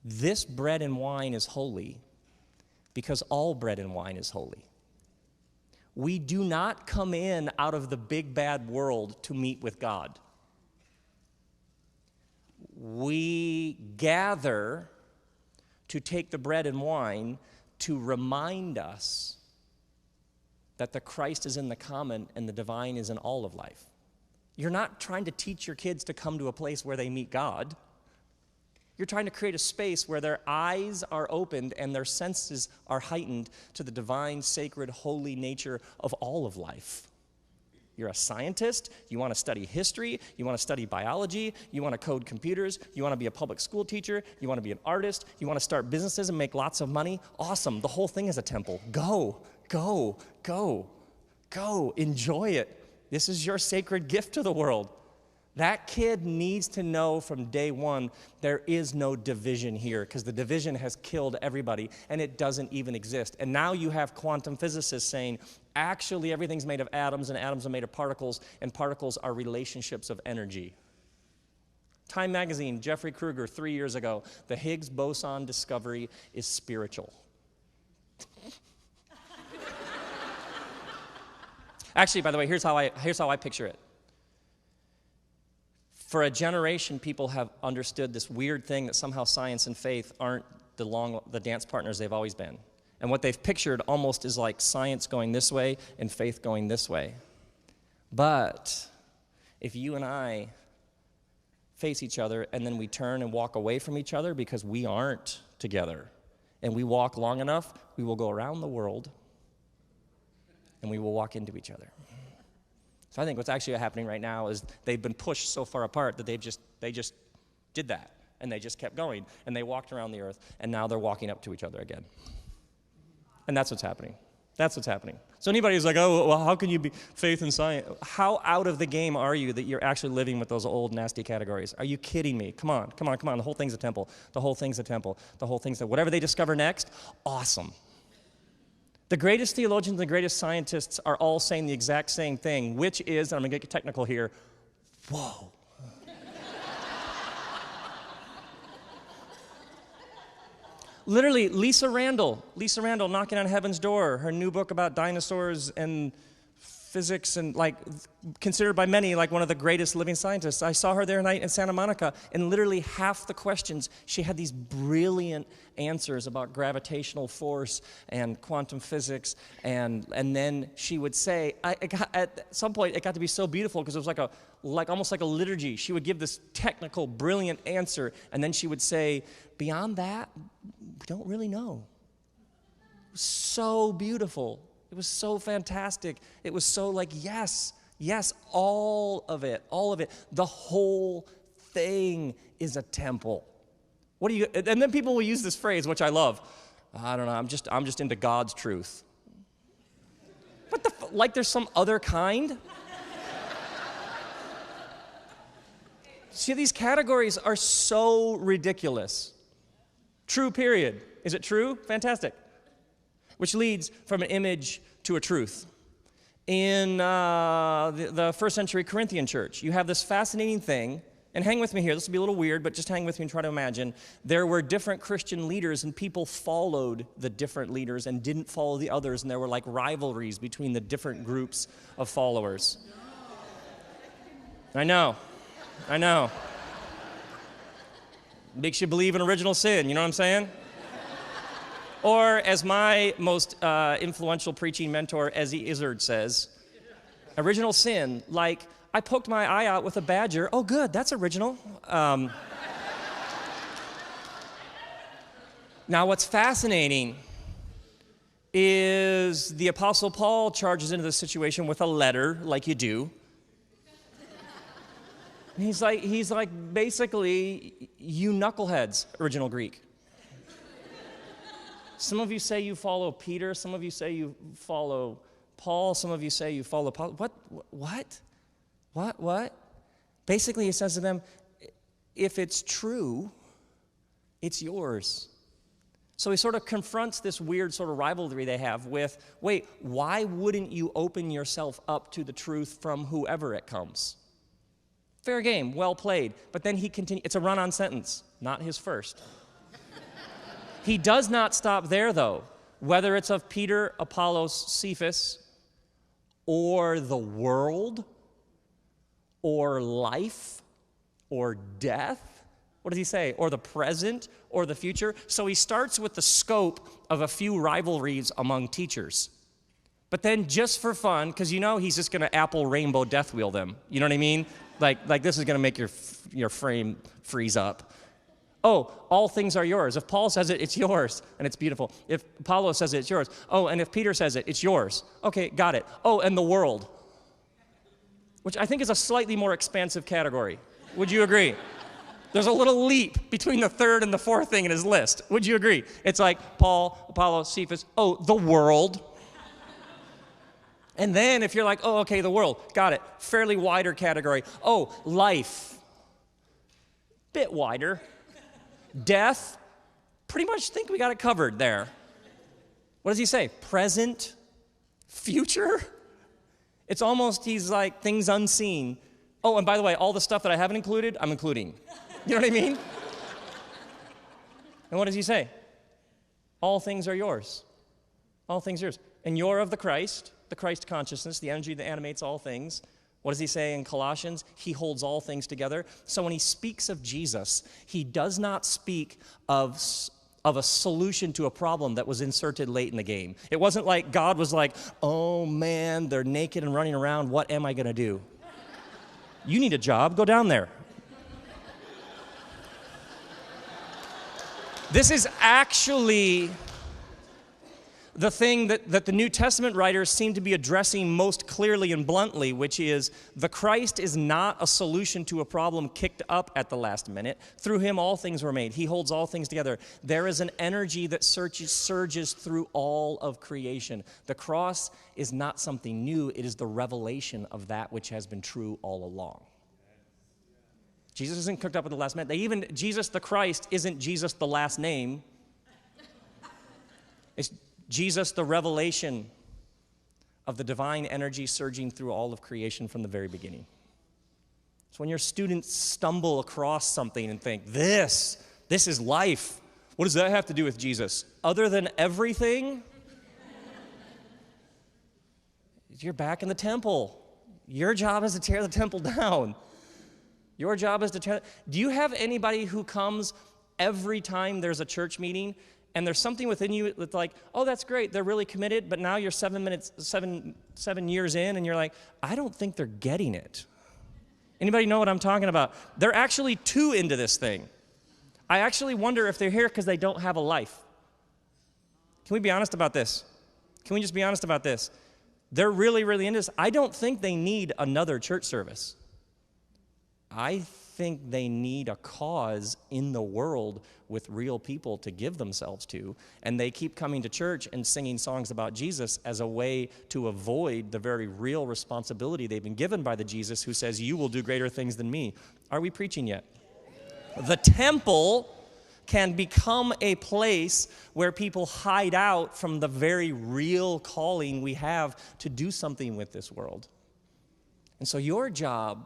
This bread and wine is holy because all bread and wine is holy. We do not come in out of the big bad world to meet with God. We gather to take the bread and wine to remind us that the Christ is in the common and the divine is in all of life. You're not trying to teach your kids to come to a place where they meet God. You're trying to create a space where their eyes are opened and their senses are heightened to the divine, sacred, holy nature of all of life. You're a scientist, you want to study history, you want to study biology, you want to code computers, you want to be a public school teacher, you want to be an artist, you want to start businesses and make lots of money. Awesome, the whole thing is a temple. Go. Enjoy it. This is your sacred gift to the world. That kid needs to know from day one there is no division here because the division has killed everybody and it doesn't even exist. And now you have quantum physicists saying, actually everything's made of atoms and atoms are made of particles and particles are relationships of energy. Time magazine, Jeffrey Kruger, 3 years ago, the Higgs boson discovery is spiritual. Actually, by the way, here's how I picture it. For a generation, people have understood this weird thing that somehow science and faith aren't the dance partners they've always been. And what they've pictured almost is like science going this way and faith going this way. But if you and I face each other and then we turn and walk away from each other because we aren't together, and we walk long enough, we will go around the world and we will walk into each other. So I think what's actually happening right now is they've been pushed so far apart that they just did that, and they just kept going, and they walked around the earth, and now they're walking up to each other again. And that's what's happening. That's what's happening. So anybody who's like, oh, well, how can you be faith and science? How out of the game are you that you're actually living with those old nasty categories? Are you kidding me? Come on. The whole thing's a temple. The whole thing's a temple. The whole thing's whatever they discover next, awesome. The greatest theologians and the greatest scientists are all saying the exact same thing, which is, and I'm going to get technical here, whoa. Literally, Lisa Randall knocking on heaven's door, her new book about dinosaurs and physics and considered by many like one of the greatest living scientists. I saw her there tonight in Santa Monica, and literally half the questions, she had these brilliant answers about gravitational force and quantum physics, and then she would say, at some point it got to be so beautiful because it was almost like a liturgy. She would give this technical, brilliant answer, and then she would say, beyond that, we don't really know. so beautiful. It was so fantastic. It was so like, yes, all of it. The whole thing is a temple. And then people will use this phrase, which I love. I don't know, I'm just into God's truth. Like there's some other kind? See, these categories are so ridiculous. True, period. Is it true? Fantastic. Which leads from an image to a truth. In the first century Corinthian church, you have this fascinating thing, and hang with me here, this will be a little weird, but just hang with me and try to imagine. There were different Christian leaders, and people followed the different leaders and didn't follow the others, and there were like rivalries between the different groups of followers. I know. Makes you believe in original sin, you know what I'm saying? Or as my most influential preaching mentor, Ezzy Izzard, says, original sin, like, I poked my eye out with a badger. Oh, good, that's original. Now, what's fascinating is the Apostle Paul charges into this situation with a letter, like you do. And he's like, basically, you knuckleheads, original Greek. Some of you say you follow Peter. Some of you say you follow Paul. Some of you say you follow Paul. What? Basically, he says to them, if it's true, it's yours. So he sort of confronts this weird sort of rivalry they have with, wait, why wouldn't you open yourself up to the truth from whoever it comes? Fair game, well played. But then he continues. It's a run-on sentence, not his first. He does not stop there, though. Whether it's of Peter, Apollos, Cephas, or the world, or life, or death. What does he say? Or the present, or the future. So he starts with the scope of a few rivalries among teachers. But then just for fun, because he's just going to Apple Rainbow Death Wheel them. You know what I mean? Like this is going to make your frame freeze up. Oh, all things are yours. If Paul says it, it's yours, and it's beautiful. If Apollo says it, it's yours. Oh, and if Peter says it, it's yours. Okay, got it. Oh, and the world, which I think is a slightly more expansive category. Would you agree? There's a little leap between the third and the fourth thing in his list. Would you agree? It's like Paul, Apollo, Cephas, oh, the world. And then if you're like, oh, okay, the world, got it, fairly wider category. Oh, life, bit wider. Death, pretty much think we got it covered there. What does he say? Present, future? It's almost, he's like, things unseen. Oh, and by the way, all the stuff that I haven't included, I'm including. You know what I mean? And what does he say? All things are yours. All things are yours. And you're of the Christ consciousness, the energy that animates all things. What does he say in Colossians? He holds all things together. So when he speaks of Jesus, he does not speak of a solution to a problem that was inserted late in the game. It wasn't like God was like, oh man, they're naked and running around. What am I going to do? You need a job. Go down there. This is actually the thing that the New Testament writers seem to be addressing most clearly and bluntly, which is the Christ is not a solution to a problem kicked up at the last minute. Through him, all things were made. He holds all things together. There is an energy that surges through all of creation. The cross is not something new. It is the revelation of that which has been true all along. Jesus isn't cooked up at the last minute. Jesus the Christ isn't Jesus the last name. It's Jesus, the revelation of the divine energy surging through all of creation from the very beginning. So when your students stumble across something and think, this is life, what does that have to do with Jesus? Other than everything, you're back in the temple. Your job is to tear the temple down. Your job is to tear. Do you have anybody who comes every time there's a church meeting and there's something within you that's like, oh, that's great, they're really committed, but now you're 7 years in, and you're like, I don't think they're getting it. Anybody know what I'm talking about? They're actually too into this thing. I actually wonder if they're here because they don't have a life. Can we be honest about this? Can we just be honest about this? They're really, really into this. I don't think they need another church service. I think they need a cause in the world with real people to give themselves to, and they keep coming to church and singing songs about Jesus as a way to avoid the very real responsibility they've been given by the Jesus who says, you will do greater things than me. Are we preaching yet? The temple can become a place where people hide out from the very real calling we have to do something with this world. And so your job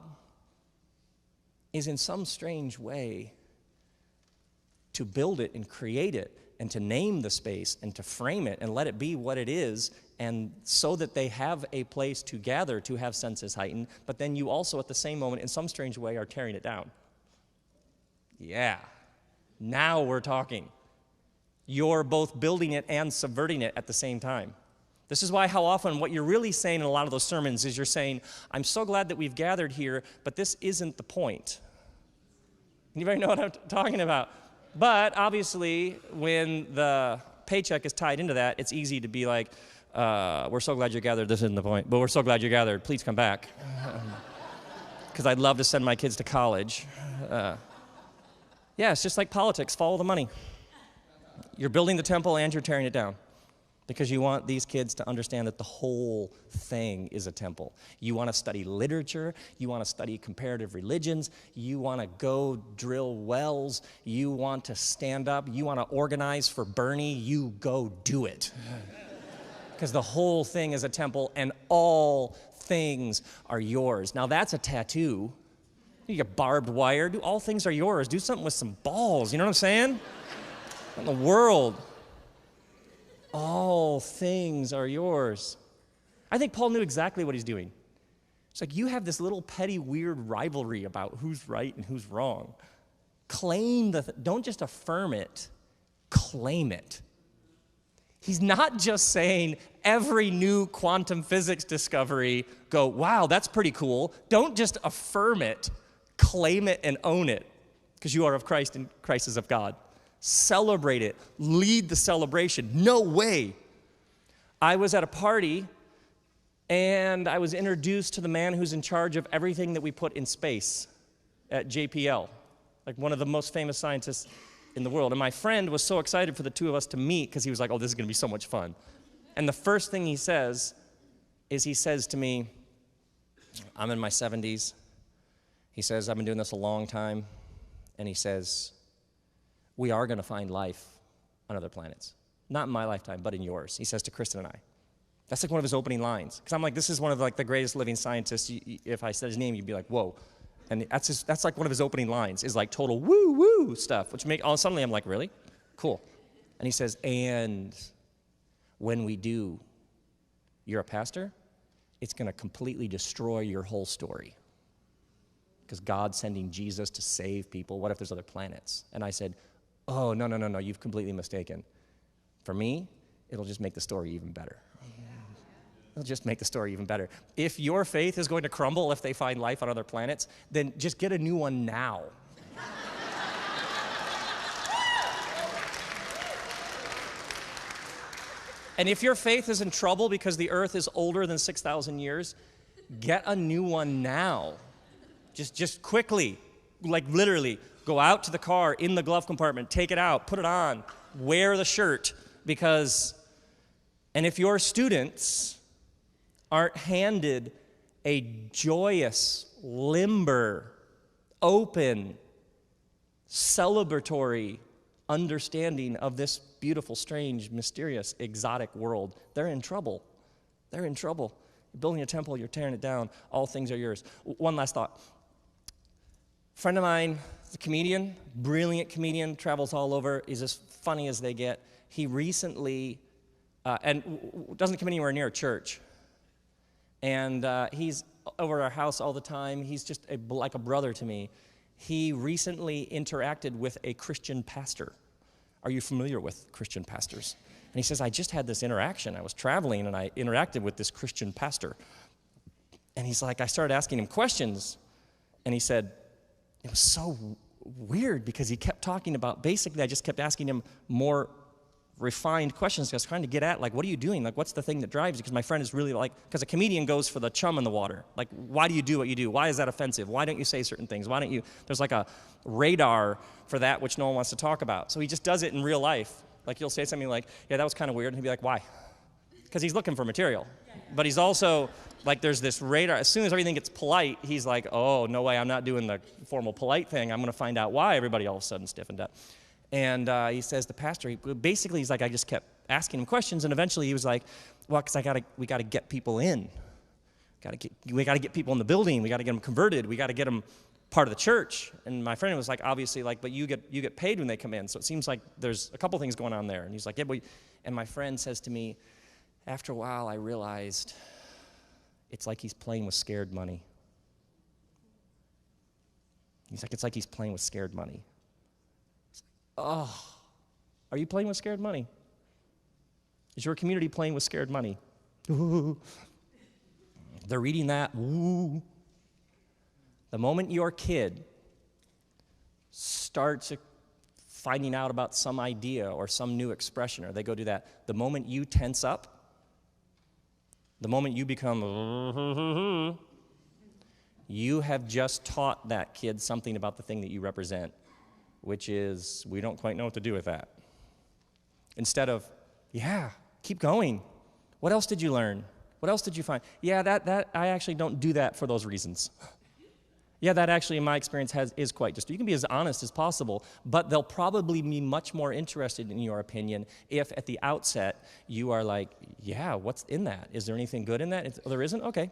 is in some strange way to build it and create it and to name the space and to frame it and let it be what it is, and so that they have a place to gather, to have senses heightened, but then you also at the same moment in some strange way are tearing it down. Yeah. Now we're talking. You're both building it and subverting it at the same time. This is why how often what you're really saying in a lot of those sermons is you're saying, I'm so glad that we've gathered here, but this isn't the point. Anybody know what I'm talking about? But obviously, when the paycheck is tied into that, it's easy to be like, we're so glad you're gathered, this isn't the point, but we're so glad you're gathered, please come back. Because I'd love to send my kids to college. Yeah, it's just like politics, follow the money. You're building the temple and you're tearing it down because you want these kids to understand that the whole thing is a temple. You want to study literature, you want to study comparative religions, you want to go drill wells, you want to stand up, you want to organize for Bernie, you go do it. Because the whole thing is a temple and all things are yours. Now that's a tattoo. You get barbed wire. All things are yours. Do something with some balls. You know what I'm saying? What in the world? All things are yours. I think Paul knew exactly what he's doing. It's like you have this little petty, weird rivalry about who's right and who's wrong. Claim don't just affirm it, claim it. He's not just saying every new quantum physics discovery, go, wow, that's pretty cool. Don't just affirm it. Claim it and own it, because you are of Christ and Christ is of God. Celebrate it. Lead the celebration. No way. I was at a party, and I was introduced to the man who's in charge of everything that we put in space at JPL, like one of the most famous scientists in the world. And my friend was so excited for the two of us to meet because he was like, oh, this is going to be so much fun. And the first thing he says is he says to me, I'm in my 70s. He says, I've been doing this a long time. And he says, we are going to find life on other planets. Not in my lifetime, but in yours. He says to Kristen and I. That's like one of his opening lines. Because I'm like, this is one of like the greatest living scientists. If I said his name, you'd be like, whoa. And that's like one of his opening lines, is like total woo-woo stuff, which suddenly I'm like, really? Cool. And he says, and when we do, you're a pastor, it's going to completely destroy your whole story. Because God's sending Jesus to save people. What if there's other planets? And I said, oh, no, you've completely mistaken. For me, it'll just make the story even better. It'll just make the story even better. If your faith is going to crumble if they find life on other planets, then just get a new one now. And if your faith is in trouble because the earth is older than 6,000 years, get a new one now. Just quickly, like literally, go out to the car in the glove compartment, take it out, put it on, wear the shirt, and if your students aren't handed a joyous, limber, open, celebratory understanding of this beautiful, strange, mysterious, exotic world, they're in trouble. They're in trouble. You're building a temple, you're tearing it down, all things are yours. One last thought. Friend of mine, the comedian, brilliant comedian, travels all over. He's as funny as they get. He recently, and doesn't come anywhere near a church. And he's over at our house all the time. He's just like a brother to me. He recently interacted with a Christian pastor. Are you familiar with Christian pastors? And he says, I just had this interaction. I was traveling and I interacted with this Christian pastor. And he's like, I started asking him questions. And he said, it was so weird because he kept talking about, basically I just kept asking him more refined questions, just trying to get at, like, what are you doing? Like, what's the thing that drives you? Because my friend is really like, because a comedian goes for the chum in the water. Like, why do you do what you do? Why is that offensive? Why don't you say certain things? Why don't you? There's like a radar for that which no one wants to talk about. So he just does it in real life. Like, you'll say something like, yeah, that was kind of weird. And he'll be like, why? Because he's looking for material. But he's also, like, there's this radar. As soon as everything gets polite, he's like, oh, no way, I'm not doing the formal polite thing. I'm going to find out why everybody all of a sudden stiffened up. And he says, the pastor, basically he's like, I just kept asking him questions, and eventually he was like, well, because we got to get people in. We got to get people in the building. We got to get them converted. We got to get them part of the church. And my friend was like, obviously, like, but you get paid when they come in. So it seems like there's a couple things going on there. And he's like, yeah, but, and my friend says to me, after a while, I realized it's like he's playing with scared money. He's like, it's like he's playing with scared money. Oh, are you playing with scared money? Is your community playing with scared money? Ooh. They're reading that. Ooh. The moment your kid starts finding out about some idea or some new expression, or they go do that, the moment you tense up, the moment you become, you have just taught that kid something about the thing that you represent, which is, we don't quite know what to do with that. Instead of, yeah, keep going. What else did you learn? What else did you find? Yeah, that I actually don't do that for those reasons. Yeah, that actually, in my experience, is quite just. You can be as honest as possible, but they'll probably be much more interested in your opinion if at the outset you are like, yeah, what's in that? Is there anything good in that? There isn't? Okay,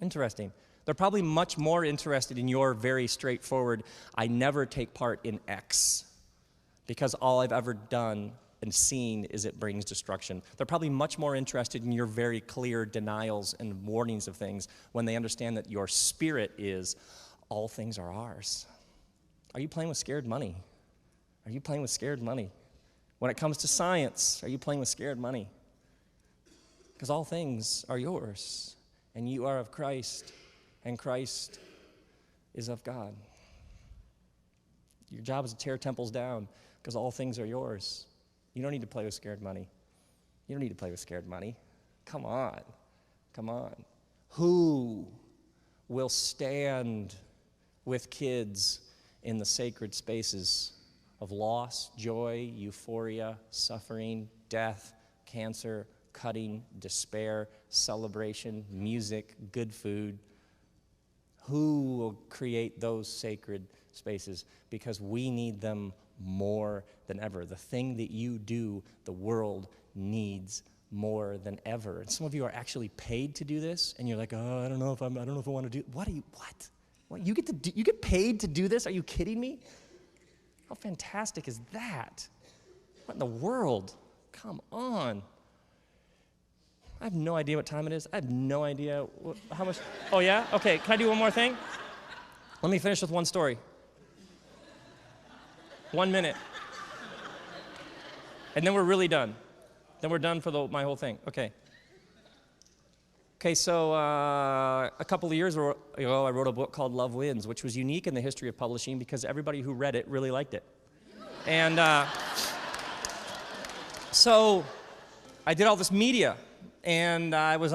interesting. They're probably much more interested in your very straightforward, I never take part in X, because all I've ever done and seen is it brings destruction. They're probably much more interested in your very clear denials and warnings of things when they understand that your spirit is, all things are ours. Are you playing with scared money? Are you playing with scared money? When it comes to science, are you playing with scared money? Because all things are yours, and you are of Christ, and Christ is of God. Your job is to tear temples down, because all things are yours. You don't need to play with scared money. You don't need to play with scared money. Come on. Come on. Who will stand with kids in the sacred spaces of loss, joy, euphoria, suffering, death, cancer, cutting, despair, celebration, music, good food? Who will create those sacred spaces? Because we need them more than ever. The thing that you do, the world needs more than ever. And some of you are actually paid to do this, and you're like, oh, I don't know if I want to do. What? What? You get paid to do this? Are you kidding me? How fantastic is that? What in the world? Come on. I have no idea what time it is. I have no idea how much. Oh yeah? Okay, can I do one more thing? Let me finish with one story. 1 minute. And then we're really done. Then we're done for my whole thing. Okay. Okay, so a couple of years ago, I wrote a book called Love Wins, which was unique in the history of publishing because everybody who read it really liked it. And so I did all this media. And I was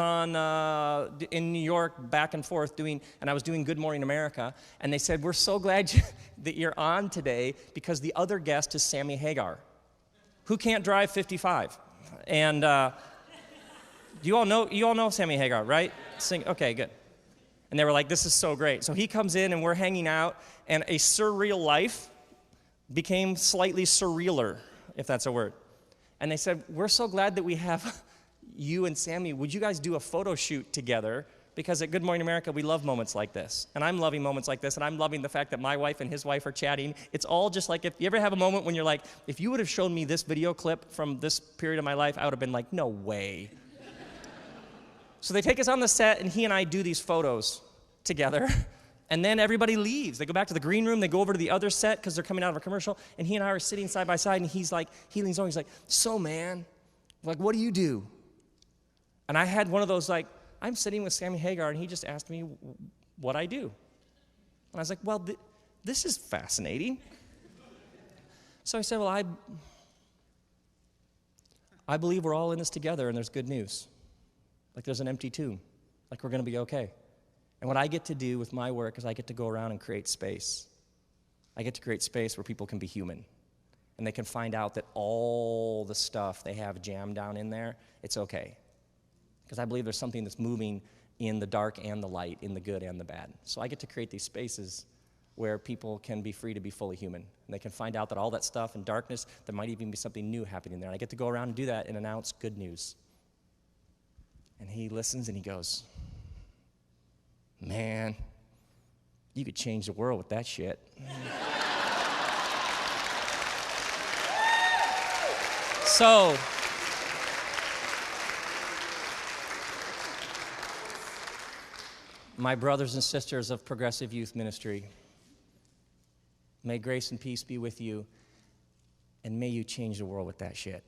in New York back and forth and I was doing Good Morning America, and they said, we're so glad that you're on today because the other guest is Sammy Hagar, who can't drive 55. And you all know Sammy Hagar, right? Okay, good. And they were like, this is so great. So he comes in and we're hanging out, and a surreal life became slightly surrealer, if that's a word. And they said, we're so glad that we have you and Sammy, would you guys do a photo shoot together? Because at Good Morning America, we love moments like this. And I'm loving moments like this, and I'm loving the fact that my wife and his wife are chatting. It's all just like, if you ever have a moment when you're like, if you would have shown me this video clip from this period of my life, I would have been like, no way. So they take us on the set, and he and I do these photos together. And then everybody leaves. They go back to the green room. They go over to the other set because they're coming out of a commercial. And he and I are sitting side by side, and he leans over, he's like, so man, like, what do you do? And I had one of those, like, I'm sitting with Sammy Hagar, and he just asked me what I do. And I was like, well, this is fascinating. So I said, well, I believe we're all in this together and there's good news. Like there's an empty tomb. Like we're going to be okay. And what I get to do with my work is I get to go around and create space. I get to create space where people can be human. And they can find out that all the stuff they have jammed down in there, it's okay. Because I believe there's something that's moving in the dark and the light, in the good and the bad. So I get to create these spaces where people can be free to be fully human. And they can find out that all that stuff in darkness, there might even be something new happening there. And I get to go around and do that and announce good news. And he listens and he goes, man, you could change the world with that shit. So, my brothers and sisters of Progressive Youth Ministry, may grace and peace be with you, and may you change the world with that shit.